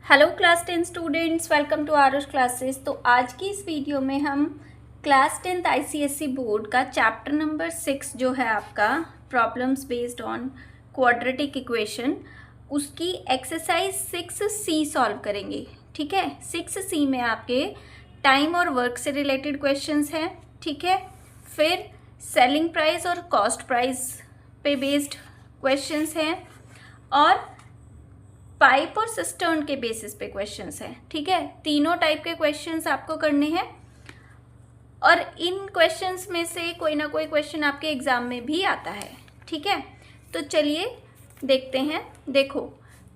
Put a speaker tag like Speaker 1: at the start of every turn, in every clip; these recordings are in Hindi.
Speaker 1: Hello class 10 students, welcome to Aarush classes. तो आज की इस वीडियो में हम क्लास 10th आईसीएसई बोर्ड का चैप्टर नंबर 6 जो है आपका problems based on quadratic equation, उसकी एक्सरसाइज 6C सॉल्व करेंगे। ठीक है, 6C में आपके टाइम और वर्क से रिलेटेड क्वेश्चंस हैं। ठीक है, फिर सेलिंग प्राइस और कॉस्ट प्राइस पे बेस्ड क्वेश्चंस हैं और पाइप और सिस्टर्न के बेसिस पे क्वेश्चंस हैं। ठीक है, तीनों टाइप के क्वेश्चंस आपको करने हैं और इन क्वेश्चंस में से कोई ना कोई क्वेश्चन आपके एग्जाम में भी आता है। ठीक है, तो चलिए देखते हैं। देखो,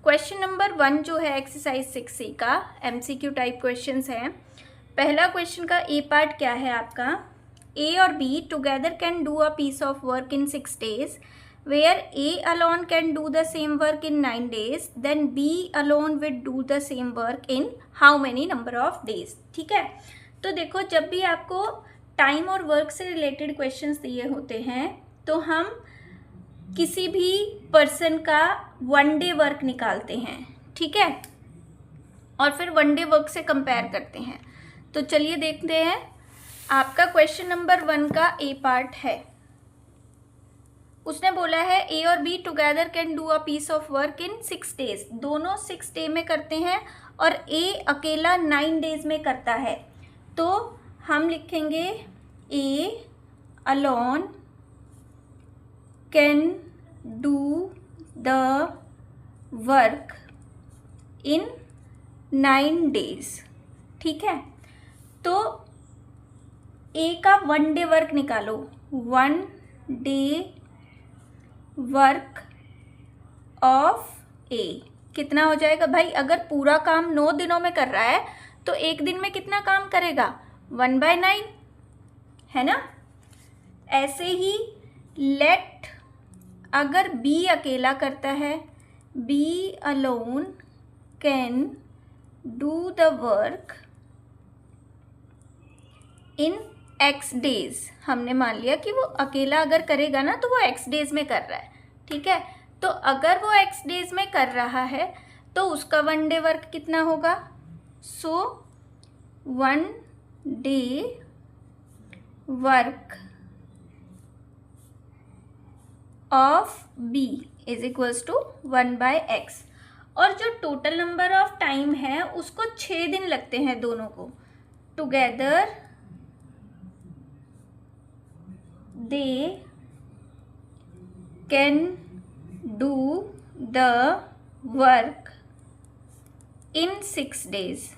Speaker 1: क्वेश्चन नंबर 1 जो है एक्सरसाइज 6C का एमसीक्यू टाइप क्वेश्चंस है। पहला क्वेश्चन का ए पार्ट क्या है आपका, ए और B together can do a piece of work in 6 days where A alone can do the same work in 9 days, then B alone will do the same work in how many number of days। ठीक है, तो देखो जब भी आपको टाइम और वर्क से रिलेटेड क्वेश्चंस दिए होते हैं तो हम किसी भी पर्सन का 1 day वर्क निकालते हैं। ठीक है, और फिर 1 day वर्क से कंपेयर करते हैं। तो चलिए देखते हैं, आपका क्वेश्चन नंबर 1 का ए पार्ट है। उसने बोला है ए और B together can do a piece of work in 6 days। दोनों 6 day में करते हैं और ए अकेला 9 days में करता है। तो हम लिखेंगे A alone can do the work in 9 days। ठीक है, तो ए का 1 day वर्क निकालो। 1 day वर्क ऑफ ए कितना हो जाएगा भाई? अगर पूरा काम 9 दिनों में कर रहा है तो एक दिन में कितना काम करेगा? 1/9 है ना। ऐसे ही लेट, अगर बी अकेला करता है, B alone can do the work in x days। हमने मान लिया कि वो अकेला अगर करेगा ना तो वो x days में कर रहा है। ठीक है, तो अगर वो x days में कर रहा है तो उसका 1 day वर्क कितना होगा? So 1 day work of b is equals to 1/x। और जो टोटल नंबर ऑफ टाइम है उसको 6 दिन लगते हैं दोनों को। Together they can do the work in 6 days।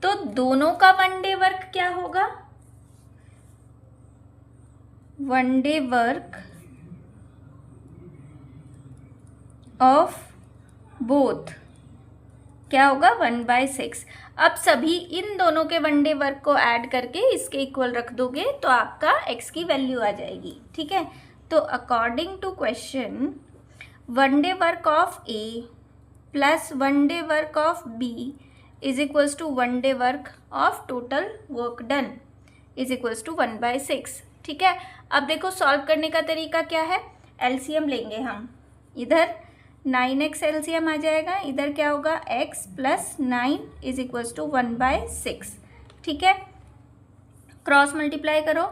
Speaker 1: तो दोनों का 1 day वर्क क्या होगा? 1 day वर्क ऑफ बोथ क्या होगा? 1/6। अब सभी इन दोनों के 1 day वर्क को ऐड करके इसके इक्वल रख दोगे तो आपका x की वैल्यू आ जाएगी। ठीक है, तो according to question 1 day work of a plus 1 day work of b is equals to 1 day work of total work done is equals to 1/6। ठीक है, अब देखो सॉल्व करने का तरीका क्या है। एलसीएम लेंगे हम। इधर 9x एलसीएम आ जाएगा, इधर क्या होगा? x plus 9 is equals to 1/6। ठीक है, क्रॉस मल्टीप्लाई करो।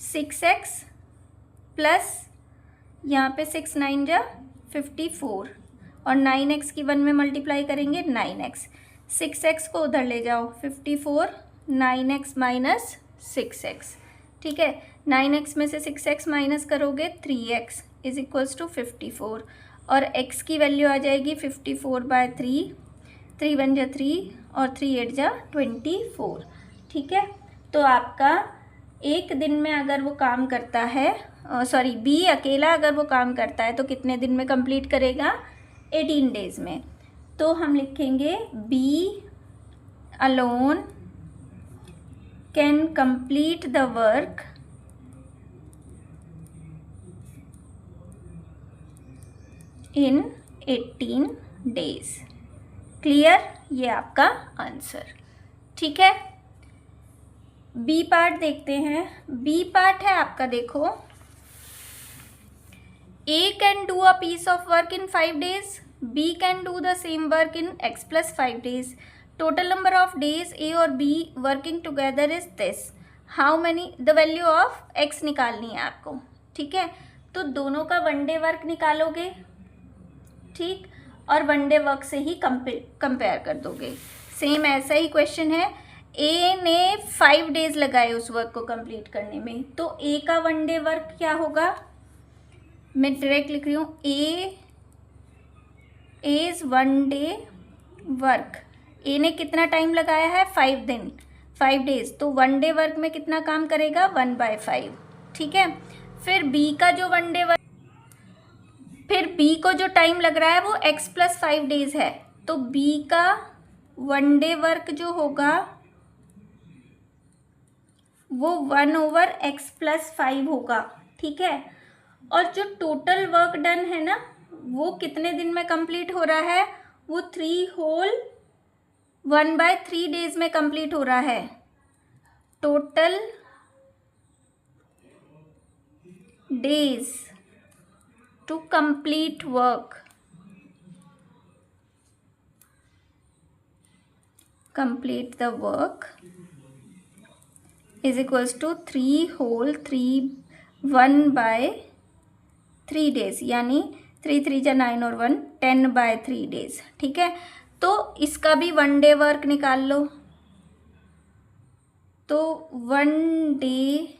Speaker 1: 6x प्लस यहाँ पे 6 9 जा 54 और 9x की 1 में मल्टीप्लाई करेंगे 9x। 6x को उधर ले जाओ, 54 9x माइनस 6x। ठीक है, 9x में से 6x माइनस करोगे 3x इज इक्वल्स टू 54 और x की वैल्यू आ जाएगी 54/3। 3 1 जा 3 और 3 8 जा 24। ठीक है, तो आपका एक दिन में अगर वो काम करता है, सॉरी बी अकेला अगर वो काम करता है तो कितने दिन में कंप्लीट करेगा? 18 days में। तो हम लिखेंगे B alone can complete the work in 18 days। Clear? ये आपका आंसर। ठीक है, बी पार्ट देखते हैं। बी पार्ट है आपका, देखो A can do a piece of work in 5 days, B can do the same work in x plus 5 days. Total number of days A और B working together is this. How many? The value of x निकालनी है आपको, ठीक है। तो दोनों का वन डे वर्क निकालोगे, ठीक, और वन डे वर्क से ही कंपेयर कर दोगे। सेम ऐसा ही क्वेश्चन है। ए ने 5 डेज लगाए उस वर्क को कंप्लीट करने में, तो ए का वन डे वर्क क्या होगा? मैं डायरेक्ट लिख रही हूँ, ए इज वन डे वर्क। ए ने कितना टाइम लगाया है? 5 दिन, 5 डेज। तो वन डे वर्क में कितना काम करेगा? 1/5, ठीक है। फिर बी का जो वन डे वर्क, फिर बी को जो टाइम लग रहा है वो x plus 5 डेज है, तो बी का वन डे वर्क जो होगा वो 1/x plus 5 होगा, ठीक है। और जो टोटल वर्क डन है ना, वो कितने दिन में कंप्लीट हो रहा है? वो 3 होल 1/3 डेज में कंप्लीट हो रहा है। Total days to complete work, complete the work is equals to 3 whole 1/3 days, यानी 3 3 जा 9 और 1 10/3 डेज, ठीक है। तो इसका भी वन डे वर्क निकाल लो। तो one day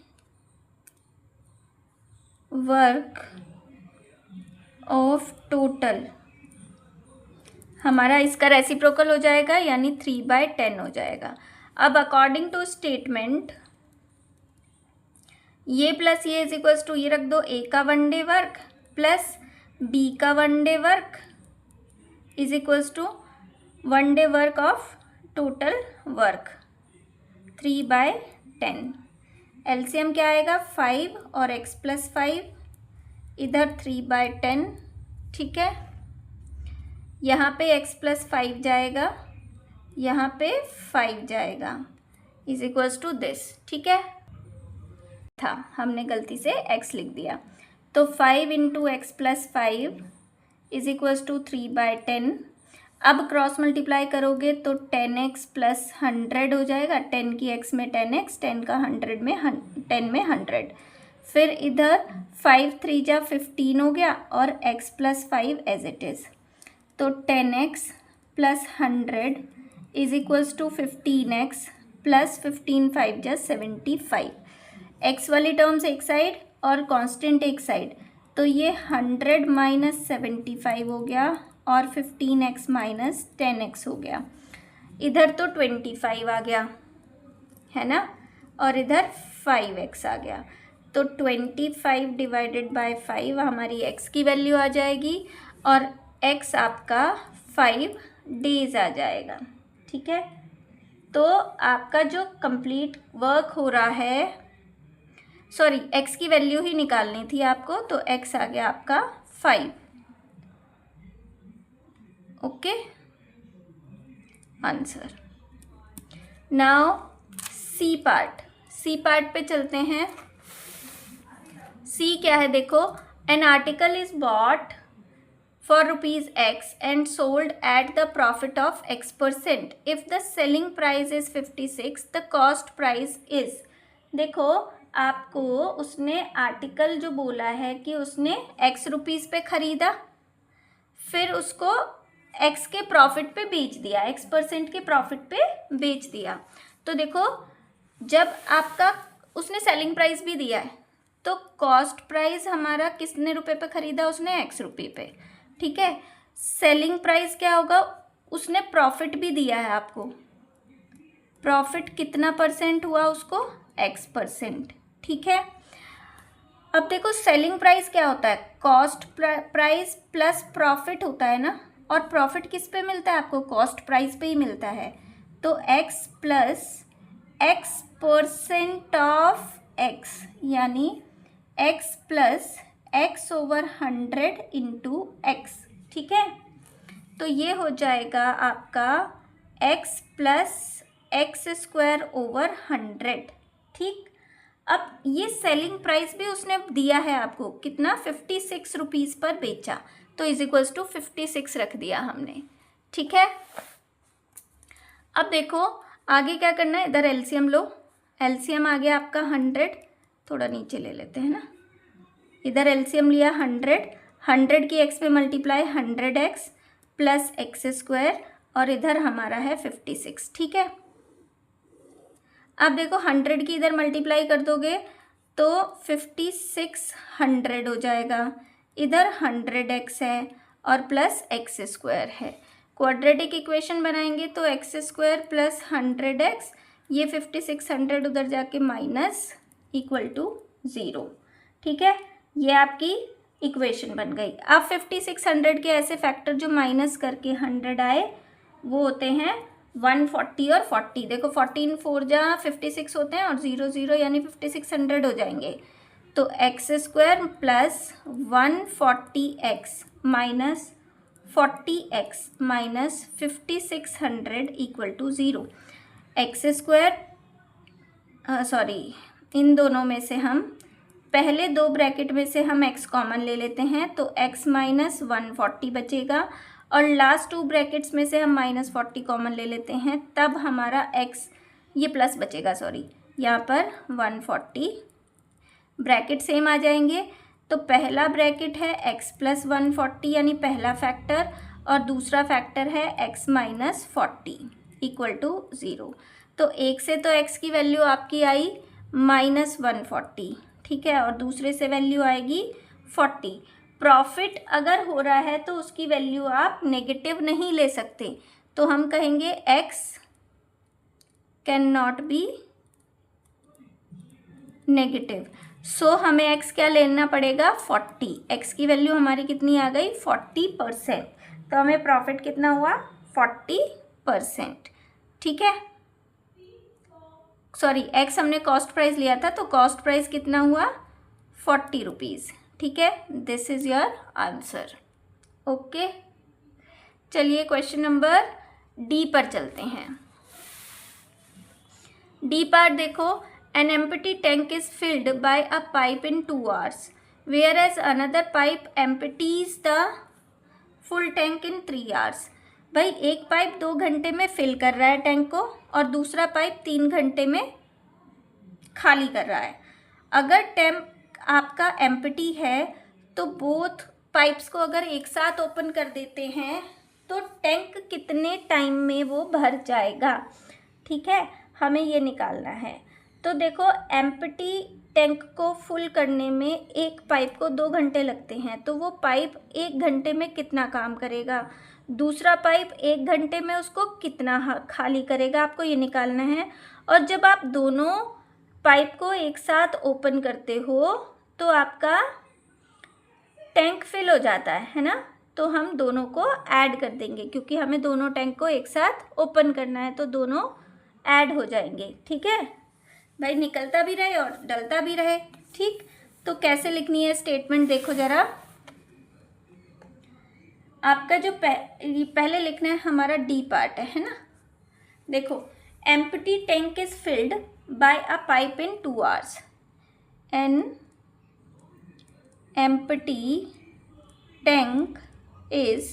Speaker 1: work of total हमारा इसका रेसिप्रोकल हो जाएगा, यानी 3/10 हो जाएगा। अब अकॉर्डिंग टू स्टेटमेंट ये प्लस ये इज इक्वल्स टू, ये रख दो, ए का one day work plus B का one day work is equals to one day work of total work 3/10। LCM क्या आएगा? 5 और x plus 5, इधर 3/10, ठीक है। यहाँ पे x plus 5 जाएगा, यहाँ पे 5 जाएगा, इज इक्वल्स टू दिस, ठीक है। था हमने गलती से x लिख दिया, तो 5 into x plus 5 is equals to 3/10। अब क्रॉस मल्टीप्लाई करोगे तो 10x प्लस 100 हो जाएगा। 10 की x में 10x, 10 का 100 में 10 में 100। फिर इधर 5 3 जा 15 हो गया और x plus 5 as it is. तो 10x plus 100 is equals to 15x plus 15 5 जा 75। x वाली टर्म्स एक साइड और कांस्टेंट एक साइड, तो ये 100 माइनस 75 हो गया और 15x माइनस 10x हो गया। इधर तो 25 आ गया है ना, और इधर 5x आ गया। तो 25 डिवाइडेड बाय 5 हमारी x की वैल्यू आ जाएगी और x आपका 5 डेज आ जाएगा, ठीक है। तो आपका जो कंप्लीट वर्क हो रहा है, सॉरी x की वैल्यू ही निकालनी थी आपको, तो x आ गया आपका 5। Okay, answer. Now C part पे चलते हैं। सी क्या है देखो, an article is bought for ₹X and sold at the profit of X%. If the selling price is 56, the cost price is। देखो आपको उसने आर्टिकल जो बोला है कि उसने X रुपीज़ पे ख़रीदा, फिर उसको X के प्रॉफिट पे बेच दिया, X% के प्रॉफिट पे बेच दिया। तो देखो जब आपका उसने सेलिंग प्राइस भी दिया है, तो कॉस्ट प्राइस हमारा कितने रुपए पे ख़रीदा? उसने X रुपये पे, ठीक है। सेलिंग प्राइस क्या होगा? उसने प्रॉफिट भी दिया है आपको, प्रॉफिट कितना परसेंट हुआ उसको? X%, ठीक है। अब देखो सेलिंग प्राइस क्या होता है? कॉस्ट प्राइस प्लस प्रॉफिट होता है ना, और प्रॉफिट किस पे मिलता है आपको? कॉस्ट प्राइस पे ही मिलता है। तो x plus X% of x, यानी x plus x/100 into x, ठीक है। तो ये हो जाएगा आपका x प्लस x²/100, ठीक। अब ये सेलिंग प्राइस भी उसने दिया है आपको, कितना? 56 रुपीज़ पर बेचा, तो इज इक्वल्स टू 56 रख दिया हमने। ठीक है, अब देखो आगे क्या करना है, इधर एलसीएम लो। एलसीएम आ गया आपका 100, थोड़ा नीचे ले लेते हैं ना, इधर एलसीएम लिया 100 की एक्स पे multiply 100x plus x square, और इधर हमारा है 56। ठीक है, अब देखो 100 की इधर मल्टीप्लाई कर दोगे तो 5600 हो जाएगा, इधर 100x है और प्लस एक्स स्क्वायर है। क्वाड्रेटिक इक्वेशन बनाएंगे तो एक्स स्क्वायर प्लस 100x, ये 5600 उधर जाके माइनस इक्वल टू 0। ठीक है, ये आपकी इक्वेशन बन गई। अब 5600 के ऐसे फैक्टर जो माइनस करके 100 आए वो होते हैं 140 और 40। देखो 14 4 जा 56 होते हैं और 0 0 यानी 5600 हो जाएंगे। तो x square plus 140x minus 40x minus 5600 equal to 0। X square sorry, इन दोनों में से हम पहले दो ब्रैकेट में से हम x कॉमन ले लेते हैं तो x माइनस 140 बचेगा, और लास्ट टू ब्रैकेट्स में से हम माइनस 40 कॉमन ले लेते हैं, तब हमारा x ये प्लस बचेगा, सॉरी यहाँ पर 140 ब्रैकेट सेम आ जाएंगे। तो पहला ब्रैकेट है x प्लस 140 यानी पहला फैक्टर, और दूसरा फैक्टर है x माइनस 40 इक्वल टू 0। तो एक से तो x की वैल्यू आपकी आई माइनस 140, ठीक है, और दूसरे से वैल्यू आएगी 40। प्रॉफिट अगर हो रहा है तो उसकी वैल्यू आप नेगेटिव नहीं ले सकते, तो हम कहेंगे x can not be negative. So हमें x क्या लेना पड़ेगा 40। x की वैल्यू हमारी कितनी आ गई 40%, तो हमें प्रॉफिट कितना हुआ 40%। ठीक है, सॉरी x हमने कॉस्ट प्राइस लिया था तो कॉस्ट प्राइस कितना हुआ 40 रुपीज़। ठीक है, this is your answer. Okay, चलिए क्वेश्चन नंबर डी पर चलते हैं। डी पार्ट देखो, an empty tank is filled by a pipe in 2 hours, whereas another pipe empties the full tank in 3 hours. भाई एक पाइप 2 घंटे में फिल कर रहा है टैंक को और दूसरा पाइप 3 घंटे में खाली कर रहा है। अगर टैंक आपका एम्प्टी है तो बोथ पाइप्स को अगर एक साथ ओपन कर देते हैं तो टैंक कितने टाइम में वो भर जाएगा। ठीक है, हमें ये निकालना है। तो देखो एम्प्टी टैंक को फुल करने में एक पाइप को 2 घंटे लगते हैं, तो वो पाइप 1 घंटे में कितना काम करेगा, दूसरा पाइप 1 घंटे में उसको कितना खाली करेगा, आपको ये निकालना है। और जब आप दोनों पाइप को एक साथ ओपन करते हो तो आपका टैंक फिल हो जाता है ना, तो हम दोनों को ऐड कर देंगे क्योंकि हमें दोनों टैंक को एक साथ ओपन करना है, तो दोनों ऐड हो जाएंगे। ठीक है भाई, निकलता भी रहे और डलता भी रहे। ठीक, तो कैसे लिखनी है स्टेटमेंट देखो ज़रा। आपका जो पहले लिखना है हमारा डी पार्ट है ना। देखो empty tank is filled by a pipe in 2 hours। An empty tank is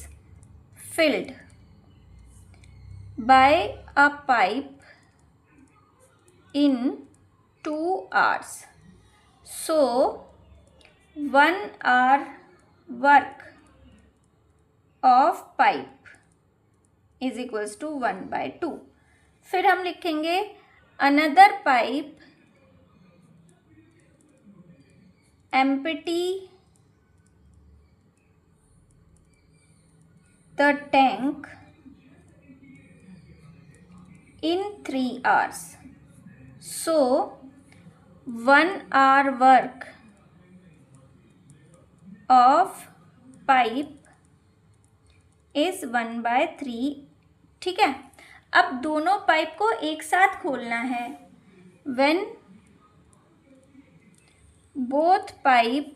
Speaker 1: filled by a pipe in 2 hours. So 1 hour work of pipe is equals to 1/2। फिर हम लिखेंगे another pipe empty the tank in 3 hours। So 1 hour work of pipe is 1/3। ठीक है, अब दोनों पाइप को एक साथ खोलना है। When both pipe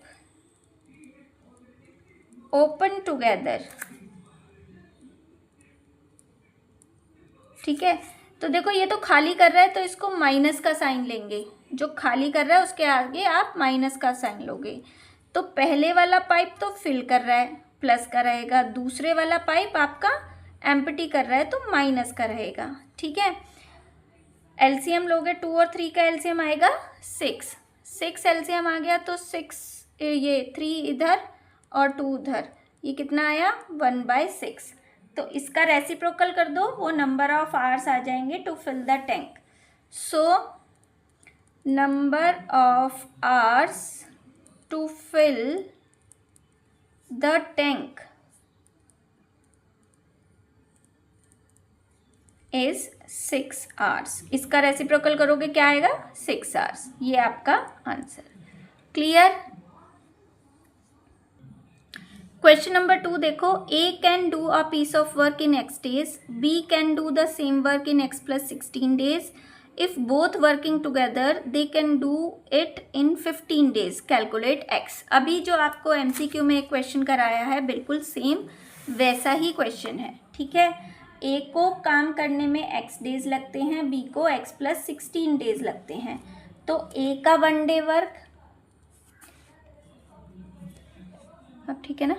Speaker 1: open together। ठीक है, तो देखो ये तो खाली कर रहा है तो इसको माइनस का साइन लेंगे, जो खाली कर रहा है उसके आगे आप माइनस का साइन लोगे। तो पहले वाला पाइप तो फिल कर रहा है, प्लस का रहेगा, दूसरे वाला पाइप आपका एम्प्टी कर रहा है तो माइनस का रहेगा। ठीक है, एलसीएम लोगे 2 और 3 का एलसीएम आएगा 6, 6 एलसीएम आ गया तो 6 ये 3 इधर और 2 उधर, ये कितना आया 1/6। तो इसका रेसिप्रोकल कर दो, वो नंबर ऑफ आवर्स आ जाएंगे to fill the tank. So number of hours to fill the tank is 6 hours. इसका रेसिप्रोकल करोगे क्या आएगा 6 आवर्स। ये आपका आंसर। क्लियर। क्वेश्चन नंबर 2 देखो, A can do a piece of work in x days, B can do the same work in x + 16 days, if both working together they can do it in 15 days, calculate x। अभी जो आपको MCQ में एक क्वेश्चन कराया है बिल्कुल सेम वैसा ही क्वेश्चन है। ठीक है, ए को काम करने में x डेज लगते हैं, बी को x + 16 डेज लगते हैं। तो ए का 1 डे वर्क, अब ठीक है ना,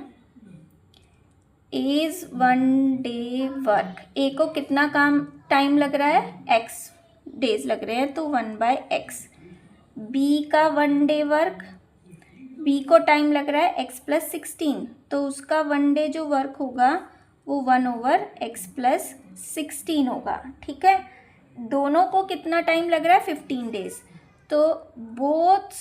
Speaker 1: इज 1 डे वर्क, ए को कितना काम टाइम लग रहा है x डेज लग रहे हैं तो 1/x। बी का 1 डे वर्क, बी को टाइम लग रहा है x + 16 तो उसका 1 डे जो वर्क होगा वो 1/x + 16 होगा। ठीक है, दोनों को कितना टाइम लग रहा है 15 डेज, तो बोथ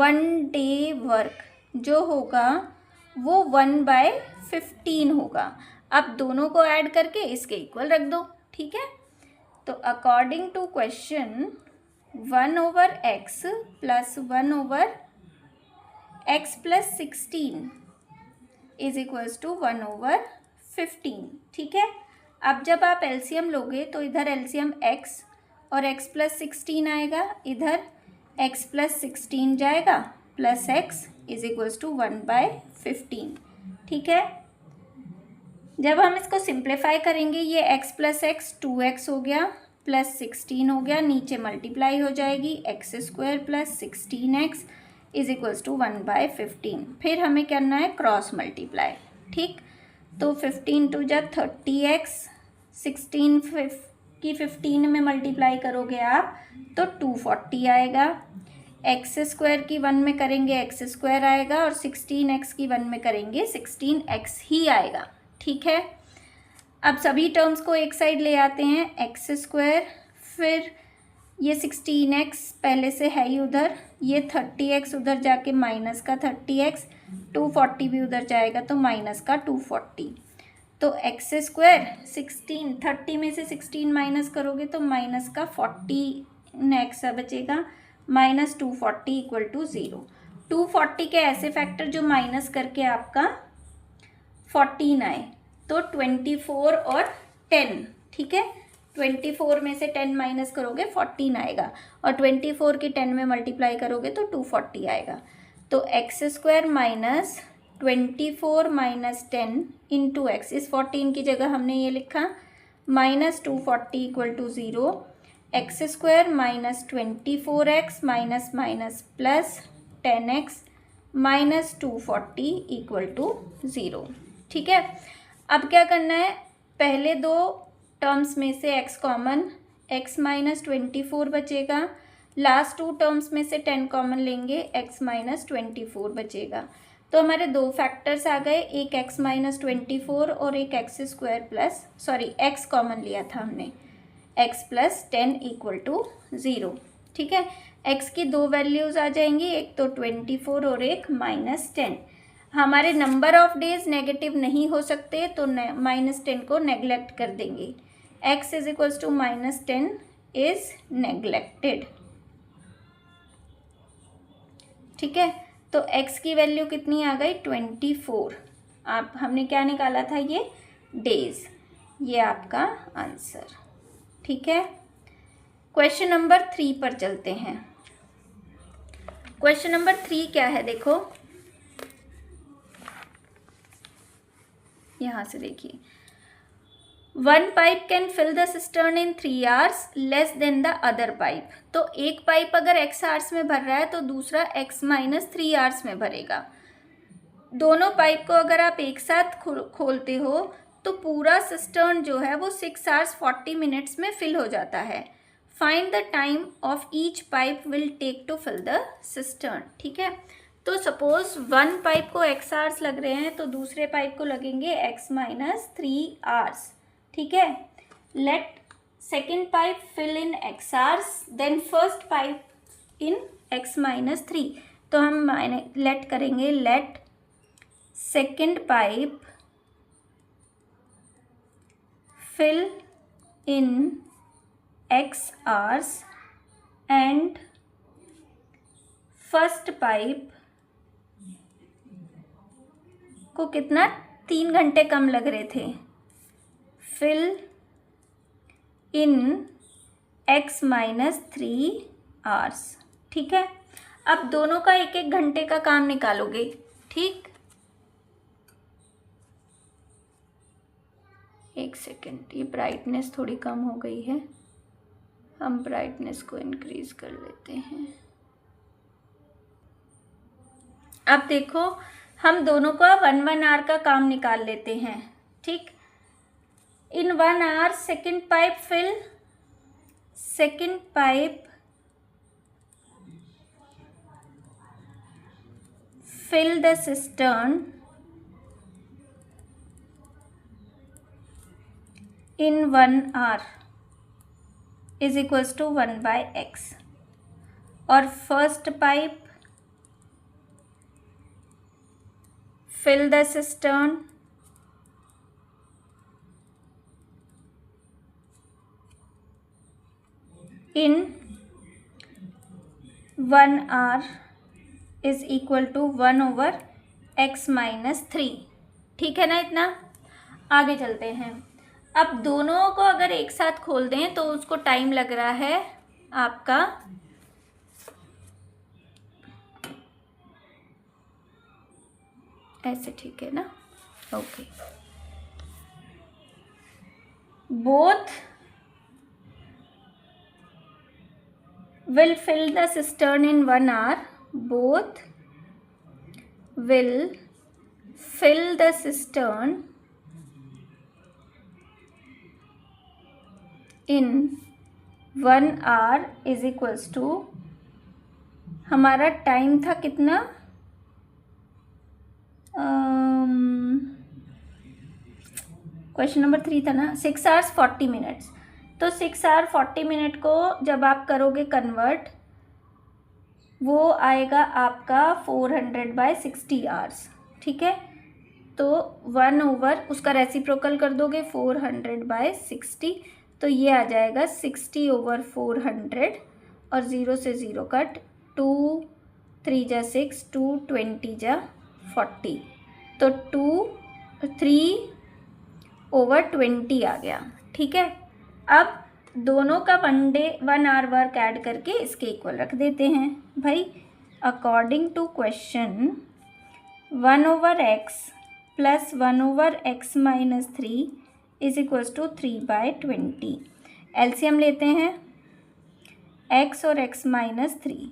Speaker 1: 1 डे वर्क जो होगा वो 1/15 होगा। अब दोनों को ऐड करके इसके इक्वल रख दो। ठीक है, तो according to question 1/x + 1/x + 16 is equals to 1/15। ठीक है, अब जब आप एलसीएम लोगे तो इधर एलसीएम x और x + 16 आएगा, इधर x + 16 जाएगा plus x is equals to 1/15। ठीक है, जब हम इसको सिंप्लीफाई करेंगे ये x + x 2x हो गया प्लस 16 हो गया, नीचे मल्टीप्लाई हो जाएगी x² + 16x is equals to 1/15। फिर हमें करना है क्रॉस मल्टीप्लाई। ठीक, तो 15 × 2 = 30x, 16 की 15 में मल्टीप्लाई करोगे आप तो 240 आएगा, x² की 1 में करेंगे x² आएगा और 16x की 1 में करेंगे 16x ही आएगा। ठीक है, अब सभी टर्म्स को एक साइड ले आते हैं, x², फिर ये 16x पहले से है ही उधर, ये 30x उधर जाके माइनस का 30x, 240 भी उधर जाएगा तो माइनस का 240। तो x² 16, 30 में से 16 माइनस करोगे तो माइनस का 40x बचेगा, माइनस 240 = 0। 240 के ऐसे फैक्टर जो माइनस करके आपका 14 आए, तो 24 और 10। ठीक है, 24 में से 10 माइनस करोगे 14 आएगा और 24 की 10 में मल्टीप्लाई करोगे तो 240 आएगा। तो x² - 24 - 10 × x, इस 14 की जगह हमने ये लिखा minus 240 = 0, x² - 24x minus minus plus 10x minus 240 = 0। ठीक है, अब क्या करना है, पहले दो टर्म्स में से x कॉमन, x - 24 बचेगा, लास्ट 2 टर्म्स में से 10 कॉमन लेंगे, x - 24 बचेगा। तो हमारे 2 फैक्टर्स आ गए, एक x - 24 और एक x कॉमन लिया था हमने, x + 10 = 0। ठीक है, x की 2 वैल्यूज़ आ जाएंगी, एक तो 24 और एक -10। हमारे नंबर ऑफ डेज नेगेटिव नहीं हो सकते तो -10 को नेगलेक्ट कर देंगे, x is equals to -10 is neglected. ठीक है, तो x की वैल्यू कितनी आ गई 24। आप हमने क्या निकाला था, ये डेज, ये आपका आंसर। ठीक है, क्वेश्चन नंबर 3 पर चलते हैं। क्वेश्चन नंबर 3 क्या है, देखो यहाँ से देखिए, 1 pipe can fill the cistern in 3 hours less than the other pipe. तो एक पाइप अगर x आवर्स में भर रहा है तो दूसरा x - 3 hours में भरेगा। दोनों पाइप को अगर आप एक साथ खोलते हो तो पूरा सिस्टर्न जो है वो 6 आवर्स 40 मिनट्स में फिल हो जाता है। Find the time of each pipe will take to fill the cistern. ठीक है, तो सपोज 1 पाइप को x आवर्स लग रहे हैं तो दूसरे पाइप को लगेंगे x माइनस 3 आवर्स। ठीक है, let second pipe fill in x hours, then first pipe in x minus 3। तो हम लेट करेंगे, let second pipe fill in x hours and first pipe को कितना 3 घंटे कम लग रहे थे, fill in x minus 3 hours। ठीक है, अब दोनों का 1-1 घंटे का काम निकालोगे। ठीक, एक सेकेंड, ये ब्राइटनेस थोड़ी कम हो गई है, हम ब्राइटनेस को इंक्रीज कर लेते हैं। अब देखो, हम दोनों का 1-1 आवर का काम निकाल लेते हैं। ठीक, in 1 hour second pipe fill the cistern in 1 hour is equals to 1 by x, और first pipe fill the cistern in 1 hour is equal to 1 over x minus 3। ठीक है ना, इतना आगे चलते हैं। अब दोनों को अगर एक साथ खोल दें तो उसको टाइम लग रहा है आपका ऐसे। ठीक है ना, okay. Both will fill the cistern in 1 hour, both will fill the cistern in 1 hour is equals to, हमारा टाइम था कितना, क्वेश्चन नंबर 3 था ना, 6 आवर्स 40 मिनट्स। तो 6 आवर 40 मिनट को जब आप करोगे कन्वर्ट, वो आएगा आपका 400/60 आवर्स। ठीक है, तो 1 ओवर उसका रेसिप्रोकल कर दोगे 400/60, तो ये आ जाएगा 60 ओवर 400, और 0 से 0 कट, 2 3 जा 6, 2 20 जा 40, तो 3 ओवर 20 आ गया। ठीक है, अब दोनों का 1 आवर वर्क ऐड करके इसके इक्वल रख देते हैं भाई। According to question 1 over x plus 1 over x minus 3 is equals to 3/20। LCM लेते हैं, x और x माइनस 3,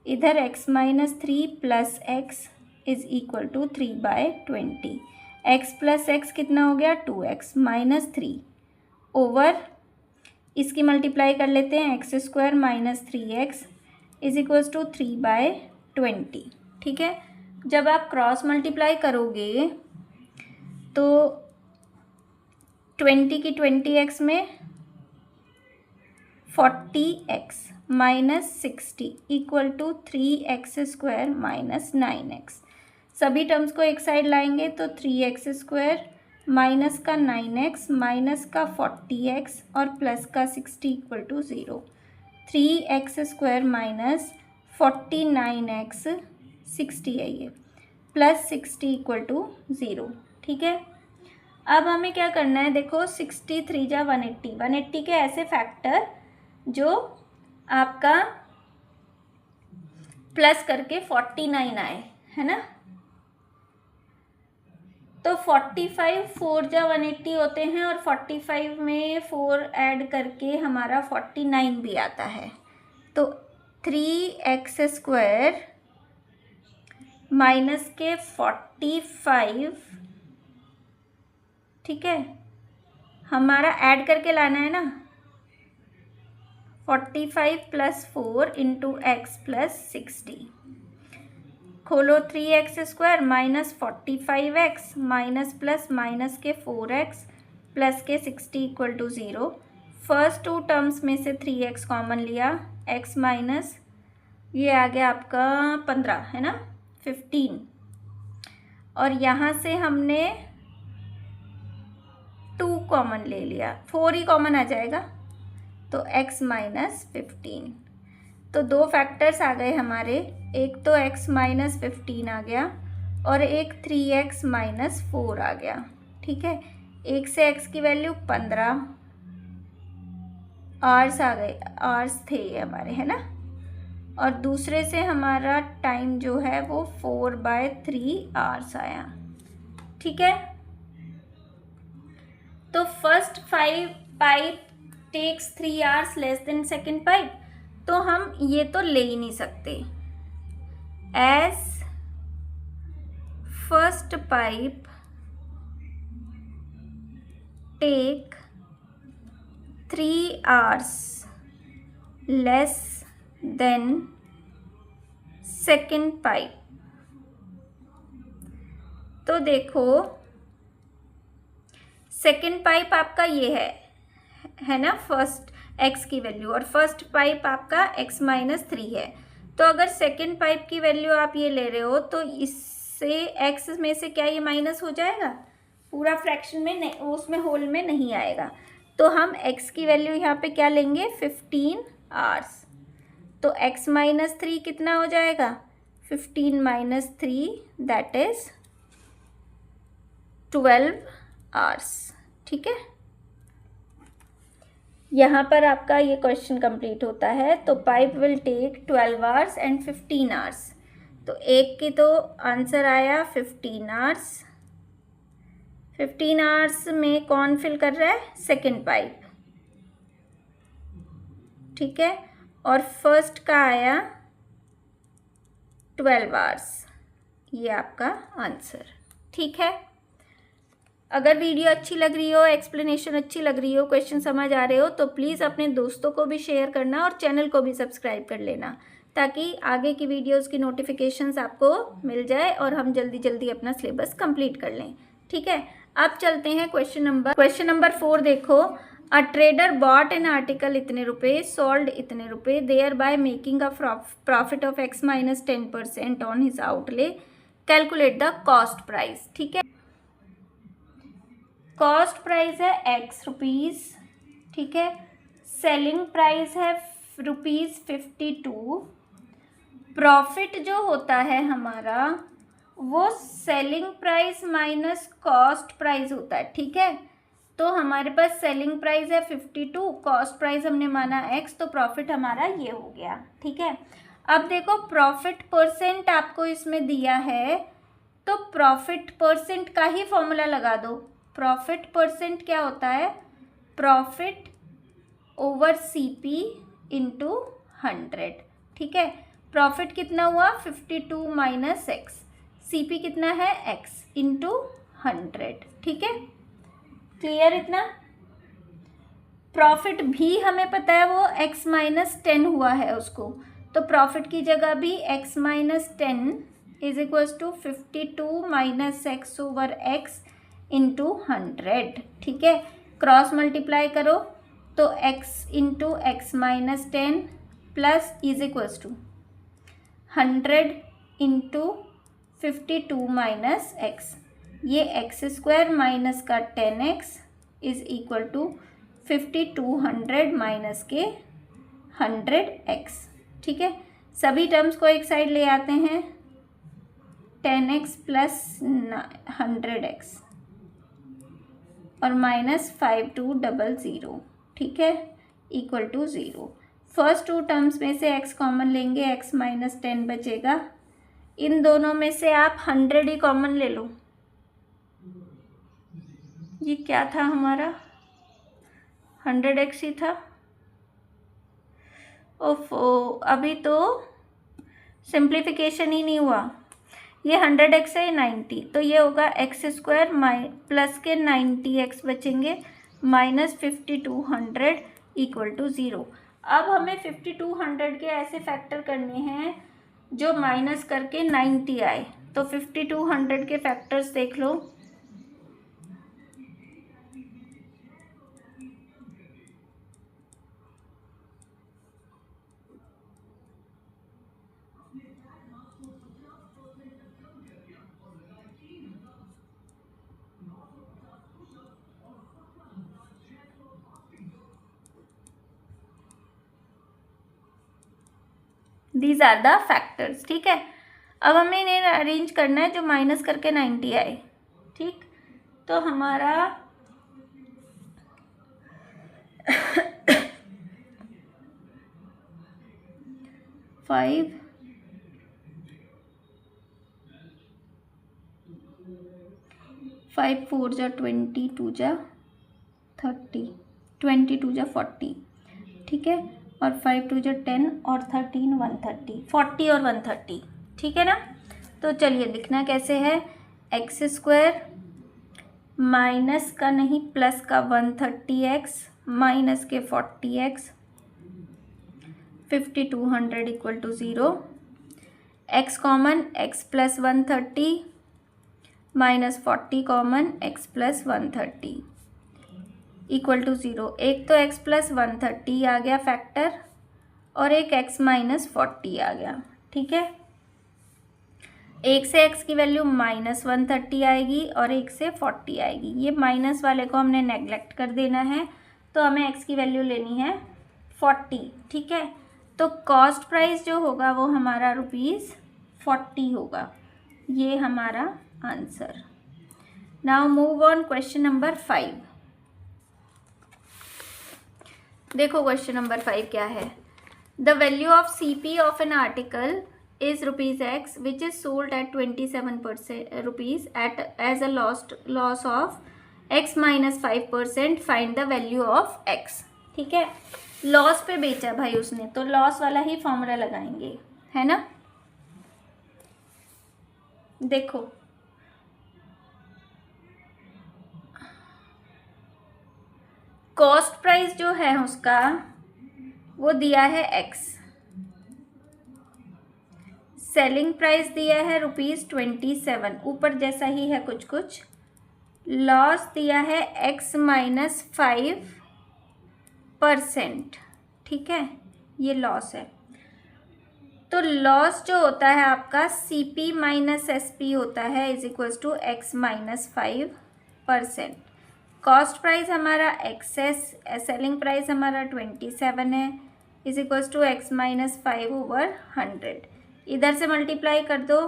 Speaker 1: इधर x minus 3 plus x is equal to 3/20। x plus x कितना हो गया, 2x माइनस 3 ओवर, इसकी मल्टीप्लाई कर लेते हैं, x² minus 3x is equals to 3/20। ठीक है, जब आप क्रॉस मल्टीप्लाई करोगे तो 20 की 20x में 40x minus 60 equal to 3x² minus 9x। सभी टर्म्स को एक साइड लाएंगे तो 3x² माइनस का 9x माइनस का 40x और प्लस का 60 equal to 0। 3x² minus 49x 60 है ये, प्लस 60 इक्वल टू 0। ठीक है, अब हमें क्या करना है, देखो 63 जा 180, 180 के ऐसे फैक्टर जो आपका प्लस करके 49 आए, है ना। तो 45 4 जा 180 होते हैं, और 45 में 4 ऐड करके हमारा 49 भी आता है। तो 3x² माइनस के 45, ठीक है, हमारा ऐड करके लाना है ना, 45 + 4 × x + 60, खोलो 3x² minus 45x minus plus minus के 4x प्लस के 60 = 0। फर्स्ट टू टर्म्स में से 3x कॉमन लिया, x माइनस ये आ गया आपका 15 है ना, 15, और यहाँ से हमने 2 कॉमन ले लिया, 4 ही कॉमन आ जाएगा, तो x माइनस 15। तो दो फैक्टर्स आ गए हमारे, एक तो x माइनस 15 आ गया और एक 3x माइनस 4 आ गया, ठीक है। एक से x की वैल्यू 15, आवर्स आ गए, आवर्स थे ये हमारे, है ना, और दूसरे से हमारा टाइम जो है वो 4/3 आवर्स आया, ठीक है। तो first pipe takes 3 hours less than second pipe, तो हम ये तो ले ही नहीं सकते। As first pipe take 3 hours less than second pipe, तो देखो सेकेंड पाइप आपका ये है ना, फर्स्ट x की वैल्यू, और फर्स्ट पाइप आपका x माइनस 3 है। तो अगर सेकेंड पाइप की वैल्यू आप ये ले रहे हो तो इससे x में से क्या ये माइनस हो जाएगा, पूरा फ्रैक्शन में नहीं, उसमें होल में नहीं आएगा। तो हम x की वैल्यू यहाँ पे क्या लेंगे, 15 आवर्स। तो x माइनस 3 कितना हो जाएगा, 15 माइनस 3 दैट इज 12 आवर्स, ठीक है। यहाँ पर आपका ये क्वेश्चन कंप्लीट होता है। तो pipe will take 12 hours and 15 hours, तो एक की तो आंसर आया 15 आवर्स। 15 आवर्स में कौन फिल कर रहा है, सेकेंड पाइप, ठीक है, और फर्स्ट का आया 12 आवर्स, ये आपका आंसर, ठीक है। अगर वीडियो अच्छी लग रही हो, एक्सप्लेनेशन अच्छी लग रही हो, क्वेश्चन समझ आ रहे हो, तो प्लीज़ अपने दोस्तों को भी शेयर करना और चैनल को भी सब्सक्राइब कर लेना, ताकि आगे की वीडियोस की नोटिफिकेशंस आपको मिल जाए और हम जल्दी जल्दी अपना सिलेबस कंप्लीट कर लें, ठीक है। अब चलते हैं क्वेश्चन नंबर 4। देखो, a trader bought an article इतने रुपए, सोल्ड इतने रुपए, thereby making a profit of x minus 10% on his outlay, calculate the cost price, ठीक है। कॉस्ट प्राइस है x रुपीज़, ठीक है, सेलिंग प्राइस है ₹52, प्रॉफिट जो होता है हमारा वो selling price minus cost price होता है, ठीक है। तो हमारे पास सेलिंग प्राइस है 52, कॉस्ट प्राइस हमने माना x, तो प्रॉफिट हमारा ये हो गया, ठीक है। अब देखो प्रॉफिट परसेंट आपको इसमें दिया है, तो प्रॉफिट परसेंट का ही फॉर्मूला लगा दो। प्रॉफिट परसेंट क्या होता है, प्रॉफिट ओवर CP × 100, ठीक है। प्रॉफिट कितना हुआ, 52 माइनस x, CP कितना है, x × 100, ठीक है। क्लियर इतना। प्रॉफिट भी हमें पता है वो x माइनस 10 हुआ है उसको, तो प्रॉफिट की जगह भी x minus 10 = 52 minus x over x × 100, ठीक है। क्रॉस मल्टीप्लाई करो तो x × x minus 10 plus = 100 × 52 minus x, ये x² माइनस का 10x = 5200 माइनस के 100x, ठीक है। सभी टर्म्स को एक साइड ले आते हैं, 10x प्लस 100x और माइनस 5200, ठीक है, = 0। फर्स्ट टू टर्म्स में से x कॉमन लेंगे, x माइनस 10 बचेगा। इन दोनों में से आप 100 ही कॉमन ले लो। ये क्या था हमारा, 100x ही था। ओफो, अभी तो सिंप्लीफिकेशन ही नहीं हुआ। ये 100x है, 90, तो ये होगा एक्स स्क्वायर प्लस के 90x बचेंगे माइनस 5200 इक्वल टू 0। अब हमें 5200 के ऐसे फैक्टर करने हैं जो माइनस करके 90 आए। तो 5200 के फैक्टर्स देख लो। दीज आर द फैक्टर्स, ठीक है। अब हमें इन्हें अरेंज करना है जो माइनस करके 90 आए, ठीक। तो हमारा 5 4 जा 20, 2 जा 30, 20 2 जा 40, ठीक है। और 5 2 जा 10 और 13 130, 40 और 130, ठीक है ना। तो चलिए लिखना कैसे है, एक्स स्क्वायर माइनस का नहीं प्लस का 130x माइनस के 40x 5200 equal to 0। X common x plus 130 minus 40 common x plus 130 equal to 0। एक तो x प्लस 130 आ गया फैक्टर और एक x माइनस 40 आ गया, ठीक है। एक से x की वैल्यू माइनस 130 आएगी और एक से 40 आएगी। ये माइनस वाले को हमने नेग्लेक्ट कर देना है, तो हमें x की वैल्यू लेनी है 40, ठीक है। तो कॉस्ट प्राइस जो होगा वो हमारा ₹40 होगा। ये हमारा answer. Now move on question number 5। देखो क्वेश्चन नंबर 5 क्या है। The value of CP of an article is ₹X which is sold at 27% rupees at as a loss of X minus 5%, find the value of X, ठीक है। लॉस पे बेचा भाई उसने, तो लॉस वाला ही फॉर्मूला लगाएंगे, है ना। देखो कॉस्ट प्राइस जो है उसका वो दिया है X, सेलिंग प्राइस दिया है ₹27, ऊपर जैसा ही है कुछ कुछ। लॉस दिया है X माइनस 5%, ठीक है, ये लॉस है। तो लॉस जो होता है आपका CP माइनस SP होता है is equals to X minus 5%। Cost price हमारा X है, सेलिंग प्राइस हमारा 27 है, is equals to X minus 5/100। इधर से मल्टीप्लाई कर दो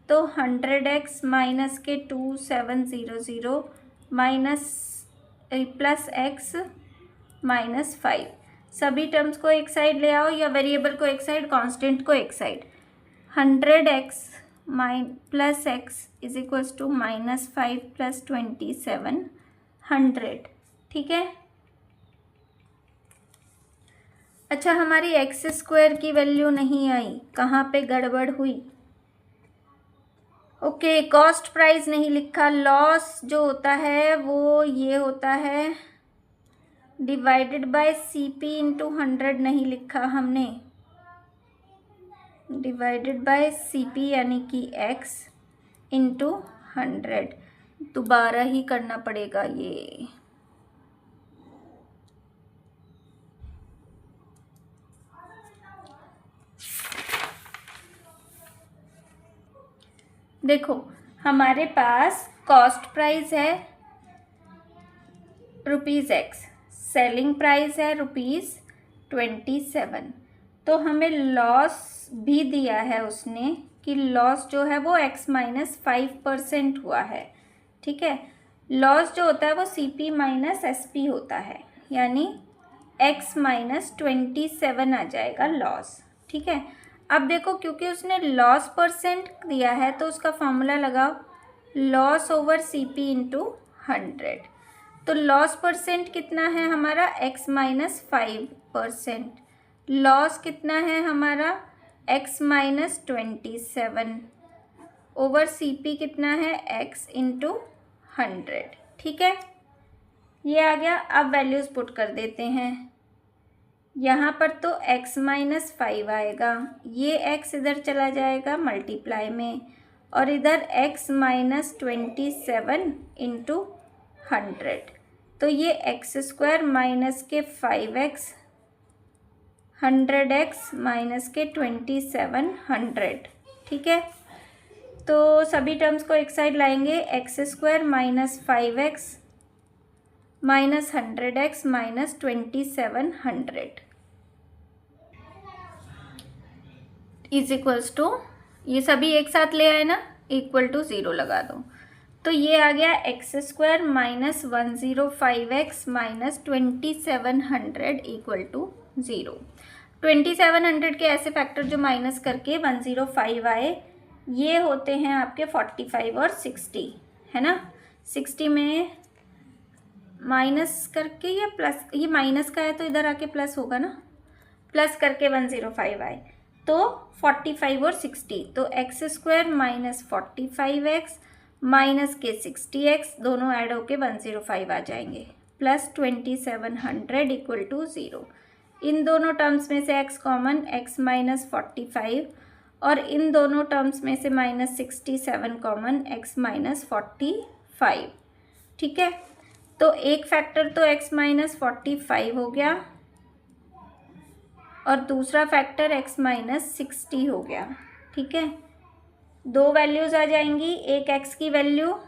Speaker 1: तो 100x माइनस के 2700 माइनस प्लस x माइनस 5। सभी टर्म्स को एक साइड ले आओ या वेरिएबल को एक साइड, कांस्टेंट को एक side. 100x plus x is equals to minus 5 plus 27 100, ठीक है। अच्छा हमारी एक्स स्क्वायर की वैल्यू नहीं आई, कहाँ पे गड़बड़ हुई। ओके कॉस्ट प्राइस नहीं लिखा, लॉस जो होता है वो ये होता है डिवाइडेड बाय CP इंटू 100 नहीं लिखा हमने, डिवाइडेड बाय CP यानी कि x इंटू 100। दोबारा ही करना पड़ेगा ये। देखो हमारे पास कॉस्ट प्राइस है ₹X, सेलिंग प्राइस है ₹27, तो हमें लॉस भी दिया है उसने कि लॉस जो है वो X माइनस 5% हुआ है, ठीक है। लॉस जो होता है वो CP माइनस SP होता है, यानी X माइनस 27 आ जाएगा लॉस, ठीक है। अब देखो क्योंकि उसने लॉस परसेंट दिया है तो उसका फॉर्मूला लगाओ, लॉस ओवर CP इंटू 100। तो लॉस परसेंट कितना है हमारा X माइनस 5%, लॉस कितना है हमारा X माइनस 27, ओवर CP कितना है x इंटू 100, ठीक है, ये आ गया। अब वैल्यूज़ पुट कर देते हैं। यहाँ पर तो x माइनस 5 आएगा, ये x इधर चला जाएगा मल्टीप्लाई में, और इधर x माइनस 27 इंटू 100, तो ये एक्स स्क्वायर माइनस के 5x 100x माइनस के 2700, ठीक है। तो सभी टर्म्स को एक साइड लाएंगे, x square minus 5x minus 100x minus 2700 is equals to, ये सभी एक साथ ले आए ना, इक्वल टू 0 लगा दो। तो ये आ गया x square minus 105x minus 2700 equal to 0। 2700 के ऐसे फैक्टर जो माइनस करके 105 आए, ये होते हैं आपके 45 और 60, है ना। 60 में माइनस करके या प्लस, ये माइनस का है तो इधर आके प्लस होगा ना, प्लस करके 105 आए, तो 45 और 60, तो x square minus 45x minus के 60x दोनों ऐड होके 105 आ जाएंगे, प्लस 2700 इक्वल टू 0। इन दोनों टर्म्स में से x कॉमन, x माइनस 45, और इन दोनों टर्म्स में से माइनस 67 कॉमन, x माइनस 45, ठीक है। तो एक फैक्टर तो x माइनस 45 हो गया और दूसरा फैक्टर x माइनस 60 हो गया, ठीक है। दो वैल्यूज़ आ जाएंगी, एक x की वैल्यू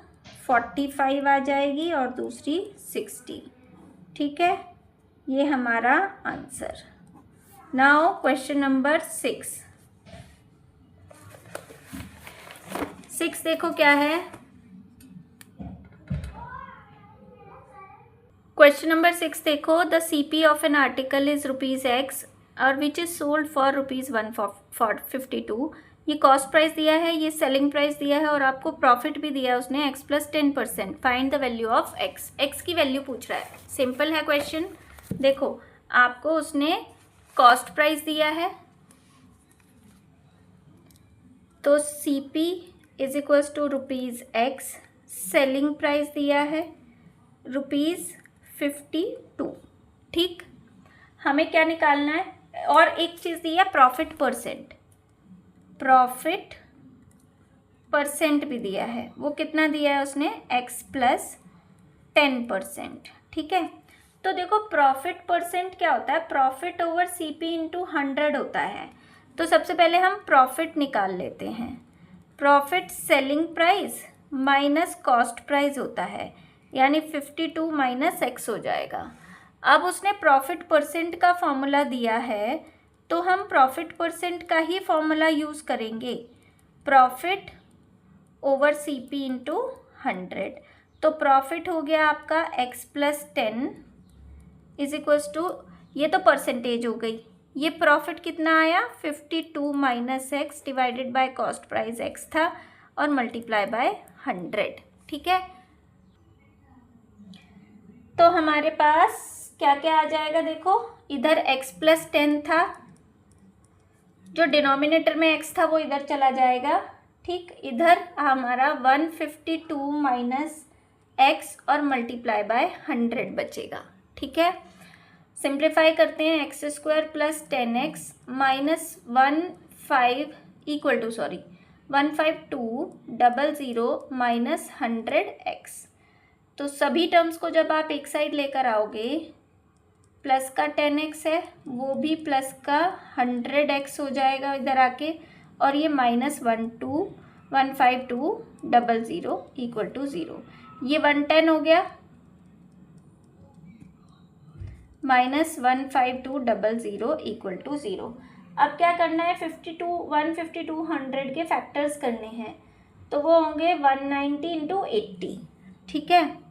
Speaker 1: 45 आ जाएगी और दूसरी 60, ठीक है। ये हमारा आंसर। नाउ क्वेश्चन नंबर 6 देखो क्या है। क्वेश्चन नंबर 6 देखो, the CP of N article is ₹x और विच इज सोल्ड फॉर ₹152। ये कॉस्ट प्राइस दिया है, ये सेलिंग प्राइस दिया है और आपको प्रॉफिट भी दिया है उसने x plus 10%। Find the value of x। x की वैल्यू पूछ रहा है, सिंपल है क्वेश्चन। देखो आपको उसने कॉस्ट प्राइस दिया है, तो CP is equals to ₹x, selling price दिया है ₹52, ठीक। हमें क्या निकालना है, और एक चीज़ दी है प्रॉफिट परसेंट भी दिया है। वो कितना दिया है उसने, x प्लस 10%, ठीक है। तो देखो प्रॉफिट परसेंट क्या होता है, प्रॉफिट ओवर CP इंटू 100 होता है। तो सबसे पहले हम प्रॉफिट निकाल लेते हैं। Profit selling price minus cost price होता है, यानी 52 माइनस x हो जाएगा। अब उसने प्रॉफिट परसेंट का फॉर्मूला दिया है, तो हम प्रॉफिट परसेंट का ही फॉर्मूला यूज़ करेंगे, प्रॉफिट ओवर CP इंटू 100। तो प्रॉफिट हो गया आपका x plus 10 is equals to, ये तो परसेंटेज हो गई, ये प्रॉफिट कितना आया 52 minus x divided by cost price x था और मल्टीप्लाई बाय 100, ठीक है। तो हमारे पास क्या क्या आ जाएगा, देखो इधर x प्लस 10 था, जो डिनोमिनेटर में x था वो इधर चला जाएगा, ठीक। इधर हमारा 152 माइनस x और मल्टीप्लाई बाय 100 बचेगा, ठीक है। सिंप्लीफाई करते हैं, x square plus 10x minus 15200 minus 100x। तो सभी टर्म्स को जब आप एक साइड लेकर आओगे, प्लस का 10x है वो भी प्लस का 100x हो जाएगा इधर आके, और ये माइनस 15200 इक्वल टू 0। ये 110 हो गया, माइनस 15200 इक्वल टू 0। अब क्या करना है, 15200 के फैक्टर्स करने हैं, तो वो होंगे 190 इंटू 80, ठीक है।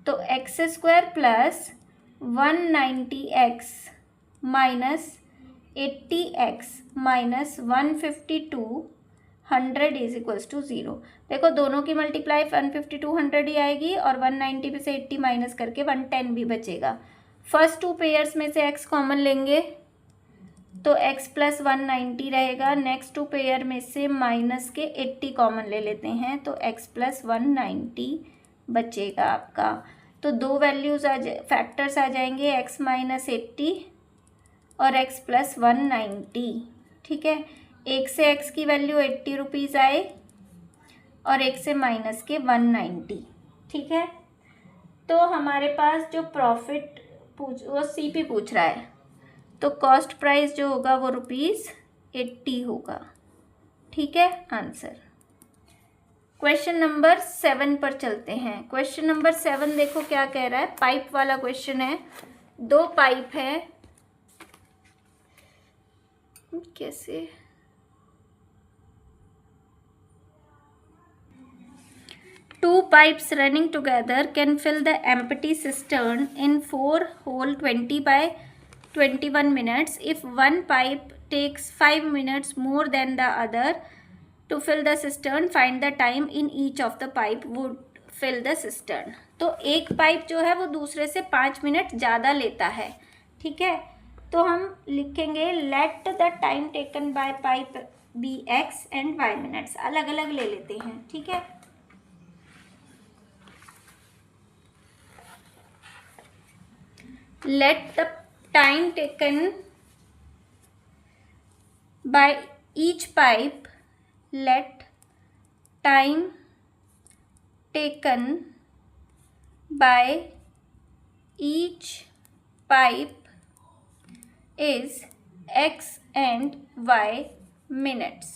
Speaker 1: तो x square plus 190x minus 80x minus 15200 is equals to 0। देखो दोनों की मल्टीप्लाई 15200 ही आएगी और 190 पे से 80 माइनस करके 110 भी बचेगा। फर्स्ट टू पेयर्स में से x कॉमन लेंगे, तो x प्लस 190 रहेगा। नेक्स्ट टू पेयर में से माइनस के 80 कॉमन ले लेते हैं, तो x प्लस 190 बचेगा आपका। तो दो वैल्यूज़ फैक्टर्स आ जाएंगे, x माइनस 80 और x प्लस 190। ठीक है, एक से x की वैल्यू 80 रुपीज़ आए और एक से माइनस के 190। ठीक है, तो हमारे पास जो प्रॉफिट वो CP पूछ रहा है, तो कॉस्ट प्राइस जो होगा वो ₹80 होगा। ठीक है, आंसर। क्वेश्चन नंबर 7 पर चलते हैं। क्वेश्चन नंबर 7 देखो क्या कह रहा है, पाइप वाला क्वेश्चन है। दो पाइप है, कैसे, two pipes running together can fill the empty cistern in 4 hole 20 by 21 minutes. If one pipe takes 5 minutes more than the other to fill the cistern, find the time in each of the pipe would fill the cistern. तो एक पाइप जो है वो दूसरे से 5 मिनट ज़्यादा लेता है। ठीक है, तो हम लिखेंगे let the time taken by pipe B x and y minutes, अलग अलग ले लेते हैं। ठीक है, let the time taken by each pipe, let time taken by each pipe is x and y minutes.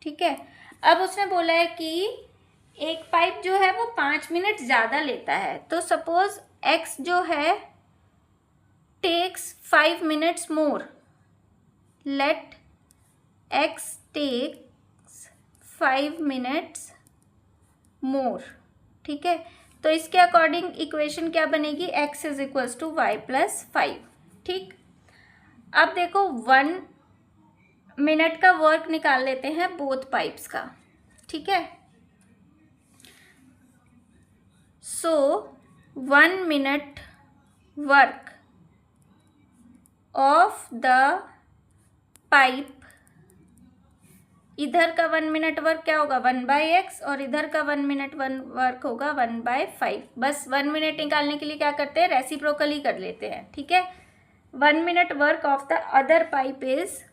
Speaker 1: ठीक है, अब उसने बोला है कि एक पाइप जो है वो 5 मिनट ज़्यादा लेता है, तो सपोज x जो है takes 5 minutes more, let x takes 5 minutes more. ठीक है, तो इसके अकॉर्डिंग इक्वेशन क्या बनेगी, x is equals to y plus 5। ठीक, अब देखो 1 मिनट का वर्क निकाल लेते हैं बोथ पाइप्स का। ठीक है, सो 1 minute work of the pipe, इधर का 1 मिनट वर्क क्या होगा 1/x और इधर का 1 मिनट वर्क होगा 1/5। बस 1 मिनट निकालने के लिए क्या करते हैं, रेसिप्रोकली कर लेते हैं। ठीक है, 1 minute work of the other pipe is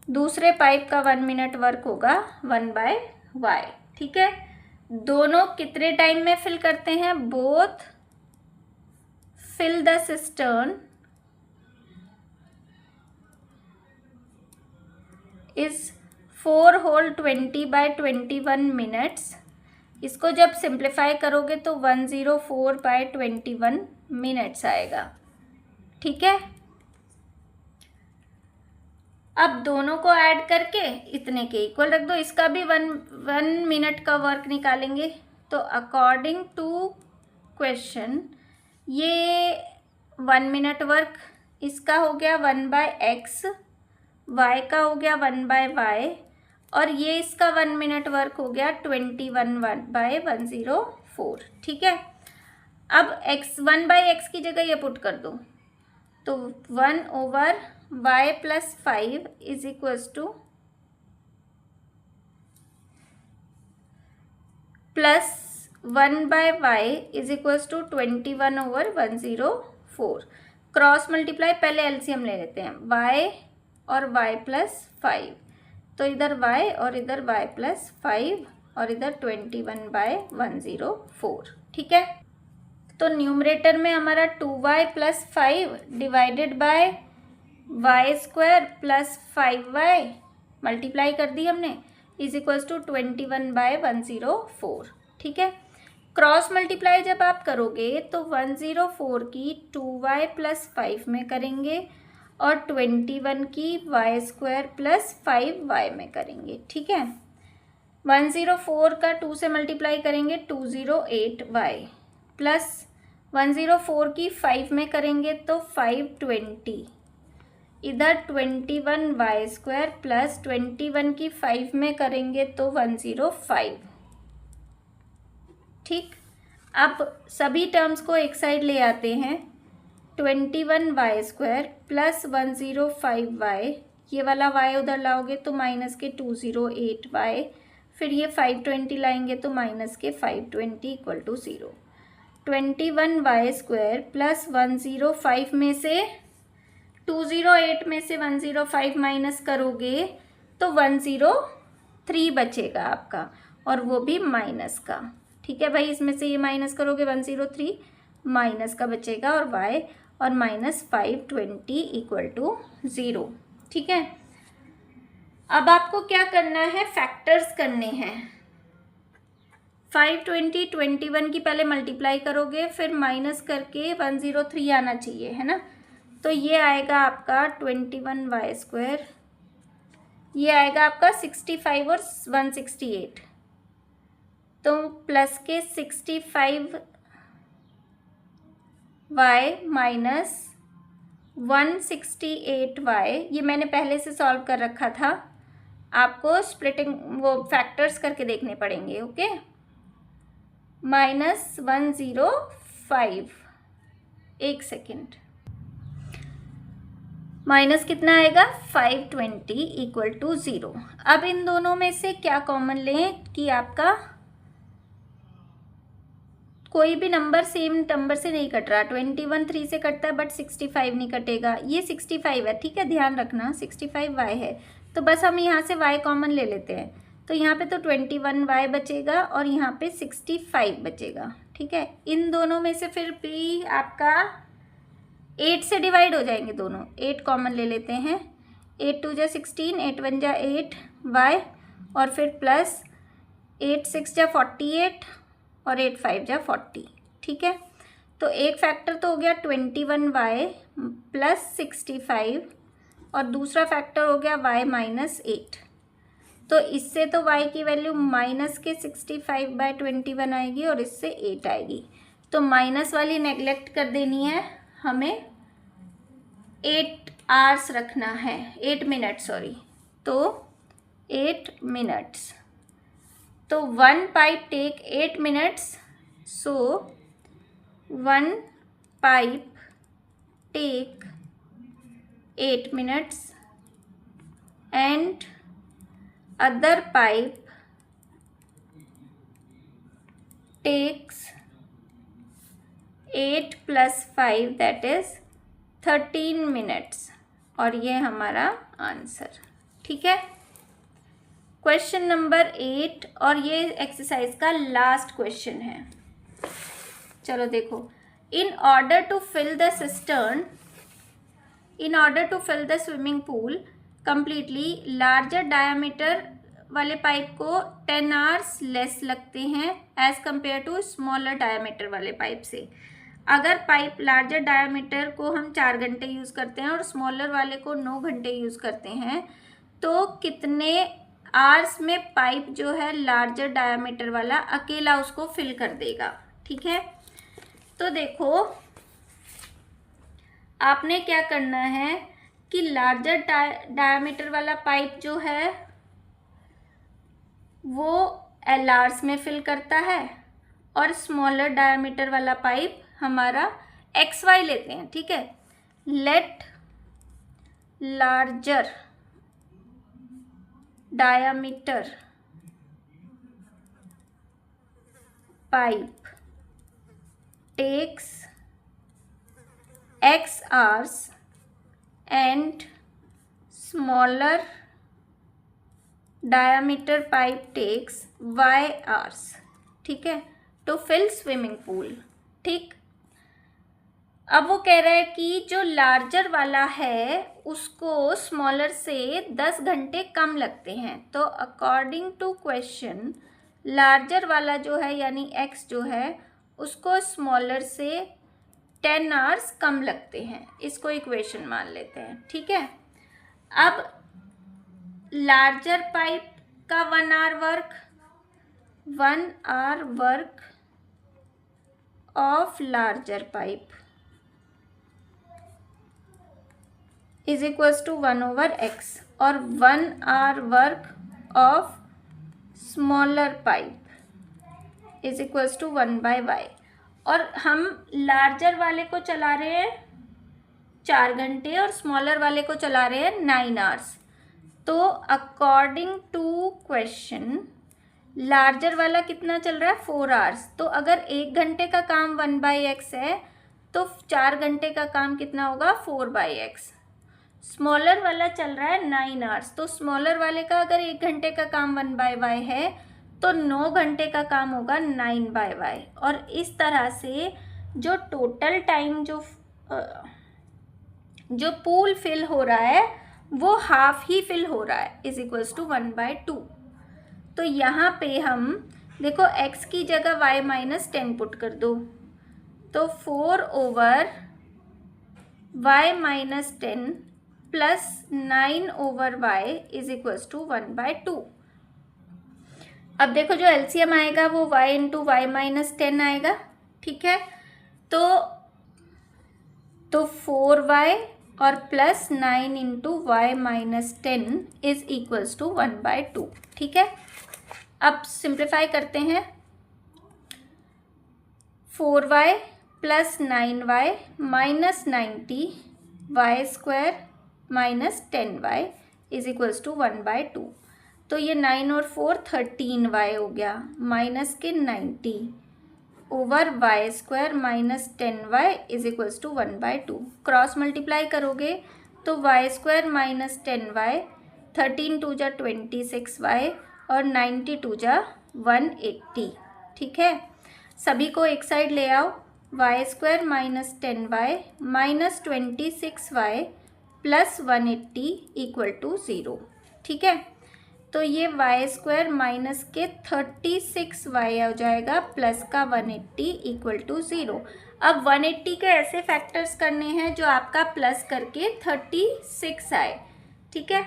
Speaker 1: दूसरे पाइप का 1 मिनट वर्क होगा 1/y। ठीक है, दोनों कितने टाइम में फिल करते हैं, both fill the cistern is 4 whole 20 by 21 minutes. इसको जब सिंप्लीफाई करोगे तो 104 by 21 मिनट्स आएगा। ठीक है, अब दोनों को ऐड करके इतने के इक्वल रख दो, इसका भी 1 मिनट का वर्क निकालेंगे। तो अकॉर्डिंग टू क्वेश्चन ये 1 मिनट वर्क इसका हो गया 1/x, y का हो गया 1/y और ये इसका 1 मिनट वर्क हो गया 21/104। ठीक है, अब x 1/x की जगह ये पुट कर दो, तो 1/y plus 5 is equals to plus 1/y is equals to 21/104। Cross multiply, पहले एलसीएम ले लेते हैं, y और y प्लस 5, तो इधर y और इधर y प्लस 5 और इधर 21/104। ठीक है, तो न्यूमरेटर में हमारा 2y plus 5 divided by y square plus 5y multiply कर दी हमने, इज इक्वल्स टू 21/104। ठीक है, क्रॉस मल्टीप्लाई जब आप करोगे तो 104 की 2y प्लस 5 में करेंगे और 21 की y स्क्वायर प्लस 5y में करेंगे। ठीक है, 104 का 2 से मल्टीप्लाई करेंगे 208y प्लस 104 की 5 में करेंगे तो 520, इधर 21y² प्लस 21 की 5 में करेंगे तो 105। ठीक, अब सभी टर्म्स को एक साइड ले आते हैं। 21y² प्लस 105y, ये वाला y उधर लाओगे तो माइनस के 208y, फिर ये 520 लाएंगे तो माइनस के 520 इक्वल टू 0। 21y² प्लस 105 में से 208 में से 105 माइनस करोगे तो 103 बचेगा आपका, और वो भी माइनस का। ठीक है भाई, इसमें से ये माइनस करोगे 103 माइनस का बचेगा, और y और माइनस 520 इक्वल टू 0। ठीक है, अब आपको क्या करना है, फैक्टर्स करने हैं। 520 21 की पहले मल्टीप्लाई करोगे, फिर माइनस करके 103 आना चाहिए, है ना। तो ये आएगा आपका 21y², ये आएगा आपका 65 और 168, तो प्लस के 65y माइनस 168y, ये मैंने पहले से सॉल्व कर रखा था, आपको स्प्लिटिंग वो फैक्टर्स करके देखने पड़ेंगे। ओके, माइनस 105, एक सेकेंड, माइनस कितना आएगा 520 इक्वल टू 0। अब इन दोनों में से क्या कॉमन लें कि आपका कोई भी नंबर सेम नंबर से नहीं कट रहा। 21 3 से कटता है बट 65 नहीं कटेगा, ये 65 है। ठीक है, ध्यान रखना 65y है, तो बस हम यहाँ से y कॉमन ले लेते हैं, तो यहाँ पे तो 21y बचेगा और यहाँ पे 65 बचेगा। ठीक है, इन दोनों में से फिर भी आपका 8 से डिवाइड हो जाएंगे दोनों, 8 कॉमन ले लेते हैं। 8 2 जा 16, 8 1 जा 8 y, और फिर प्लस 8 6 जा 48 और 8 5 जा 40। ठीक है, तो एक फैक्टर तो हो गया 21y प्लस 65, और दूसरा फैक्टर हो गया y माइनस 8। तो इससे तो y की वैल्यू माइनस के 65/21 आएगी और इससे 8 आएगी, तो माइनस वाली नेग्लेक्ट कर देनी है, हमें 8 आवर्स रखना है, 8 मिनट सॉरी, तो 8 मिनट्स, तो 1 pipe take 8 minutes, so 1 pipe take 8 minutes and other pipe takes 8 + 5 that is 13 minutes, और ये हमारा आंसर। ठीक है, क्वेश्चन नंबर 8, और ये एक्सरसाइज का लास्ट क्वेश्चन है। चलो देखो, in order to fill the cistern, in order to fill the swimming pool completely, larger diameter वाले पाइप को 10 आवर्स लेस लगते हैं as compare to smaller diameter वाले पाइप से। अगर पाइप लार्जर डायामीटर को हम 4 घंटे यूज़ करते हैं और स्मॉलर वाले को 9 घंटे यूज़ करते हैं, तो कितने आवर्स में पाइप जो है लार्जर डायामीटर वाला अकेला उसको फिल कर देगा। ठीक है, तो देखो आपने क्या करना है कि लार्जर डायामीटर वाला पाइप जो है वो एल आवर्स में फिल करता है, और स्मॉलर डायामीटर वाला पाइप हमारा XY लेते हैं। ठीक है, let larger diameter pipe takes X hours and smaller diameter pipe takes Y hours। ठीक है, to fill swimming pool। ठीक, अब वो कह रहा है कि जो लार्जर वाला है उसको स्मॉलर से 10 घंटे कम लगते हैं, तो अकॉर्डिंग टू क्वेश्चन लार्जर वाला जो है यानी X जो है उसको स्मॉलर से 10 आवर्स कम लगते हैं, इसको इक्वेशन मान लेते हैं। ठीक है, अब लार्जर पाइप का 1 hour work, 1 hour work of larger pipe is equals to 1/x और 1 hour work of smaller pipe is equals to 1/y। और हम लार्जर वाले को चला रहे हैं 4 घंटे और स्मॉलर वाले को चला रहे हैं 9 आवर्स। तो अकॉर्डिंग टू क्वेश्चन लार्जर वाला कितना चल रहा है 4 आवर्स। तो अगर 1 घंटे का काम 1/x है तो 4 घंटे का काम कितना होगा 4/x। स्मॉलर वाला चल रहा है 9 आवर्स। तो स्मॉलर वाले का अगर 1 घंटे का काम 1/y है तो 9 घंटे का काम होगा 9/y। और इस तरह से जो टोटल टाइम जो पूल फिल हो रहा है वो हाफ ही फिल हो रहा है इज इक्वल्स टू 1/2। तो यहाँ पे हम देखो x की जगह y-10 पुट कर दो तो 4/y-10 plus 9/y is equals to 1/2। अब देखो जो एलसीएम आएगा वो y इंटू y-10 आएगा, ठीक है। तो 4y और plus 9 into y-10 is equals to 1/2, ठीक है। अब सिंप्लीफाई करते हैं। 4y plus 9y minus 90 y square minus 10y is equals to 1/2। तो ये 9 और 4 13y हो गया माइनस के 90 over y square minus 10y is equals to 1/2। Cross multiply करोगे तो y स्क्वायर माइनस 10y 13 2 जा 26y और 92 जा 180, ठीक है। सभी को एक साइड ले आओ। y square minus 10y minus 26y plus 180 equal to 0, ठीक है। तो ये y स्क्वायर माइनस के 36y हो जाएगा प्लस का 180 इक्वल टू 0। अब 180 के ऐसे फैक्टर्स करने हैं जो आपका प्लस करके 36 आए, ठीक है।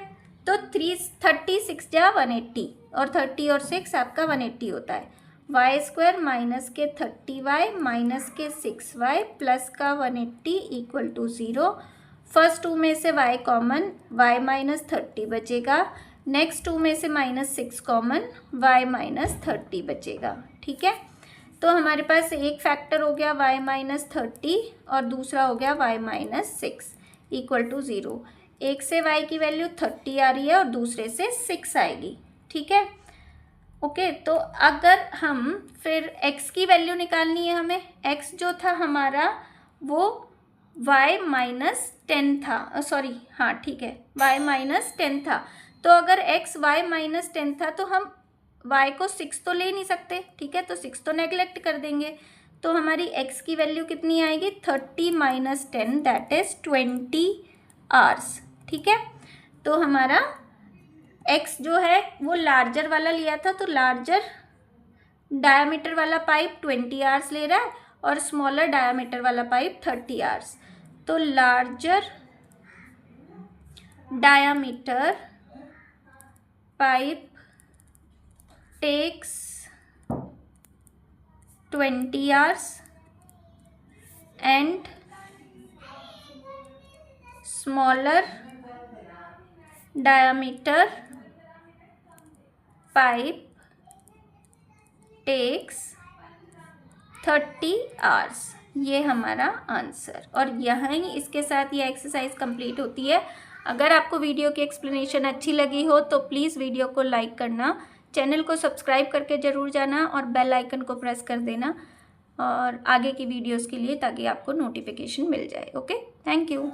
Speaker 1: तो 36 जा 180 और 30 और 6 आपका 180 होता है। y स्क्वायर माइनस के 30y माइनस के 6y प्लस का 180 इक्वल टू 0। फर्स्ट 2 में से y कॉमन y माइनस 30 बचेगा। नेक्स्ट 2 में से -6 कॉमन y माइनस 30 बचेगा, ठीक है। तो हमारे पास एक फैक्टर हो गया y माइनस 30 और दूसरा हो गया y माइनस 6 इक्वल टू 0। एक से y की वैल्यू 30 आ रही है और दूसरे से 6 आएगी, ठीक है। ओके, तो अगर हम फिर x की वैल्यू निकालनी है हमें। x जो था हमारा वो y माइनस 10 था, सॉरी हाँ ठीक है y माइनस 10 था। तो अगर x y माइनस 10 था तो हम y को 6 तो ले नहीं सकते, ठीक है। तो 6 तो नेगलेक्ट कर देंगे। तो हमारी x की वैल्यू कितनी आएगी 30 माइनस 10 दैट इज 20 आवर्स, ठीक है। तो हमारा x जो है वो लार्जर वाला लिया था तो लार्जर डायामीटर वाला पाइप 20 आवर्स ले रहा है और स्मॉलर डायामीटर वाला पाइप 30 आवर्स। तो larger diameter pipe takes 20 hours and smaller diameter pipe takes 30 hours। ये हमारा आंसर। और यहाँ ही इसके साथ ये एक्सरसाइज कंप्लीट होती है। अगर आपको वीडियो की एक्सप्लेनेशन अच्छी लगी हो तो प्लीज़ वीडियो को लाइक करना, चैनल को सब्सक्राइब करके ज़रूर जाना और बेल आइकन को प्रेस कर देना और आगे की वीडियोस के लिए, ताकि आपको नोटिफिकेशन मिल जाए। Okay, thank you.